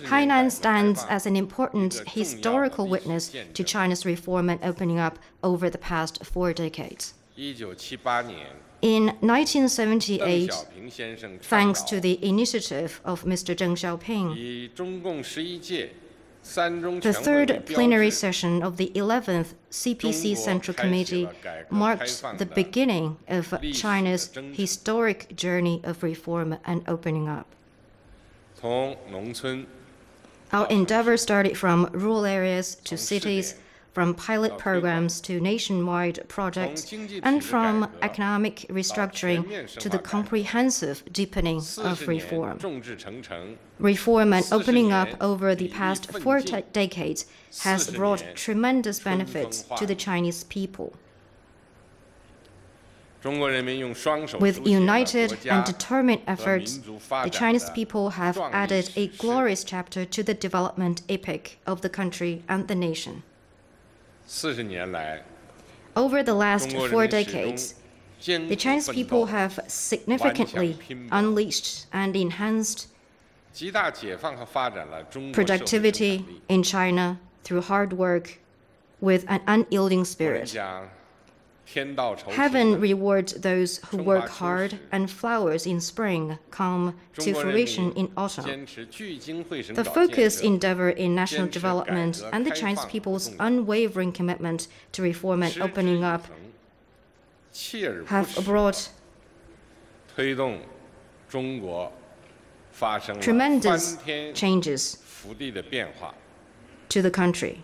Hainan stands as an important historical witness to China's reform and opening up over the past 4 decades. In 1978, thanks to the initiative of Mr. Deng Xiaoping, the third plenary session of the 11th CPC Central Committee marked the beginning of China's historic journey of reform and opening up. Our endeavor started from rural areas to cities, from pilot programs to nationwide projects, and from economic restructuring to the comprehensive deepening of reform. Reform and opening up over the past 4 decades has brought tremendous benefits to the Chinese people. With united and determined efforts, the Chinese people have added a glorious chapter to the development epic of the country and the nation. Over the last 4 decades, the Chinese people have significantly unleashed and enhanced productivity in China through hard work with an unyielding spirit. Heaven rewards those who work hard, and flowers in spring come to fruition in autumn. The focused endeavor in national development and the Chinese people's unwavering commitment to reform and opening up have brought tremendous changes to the country.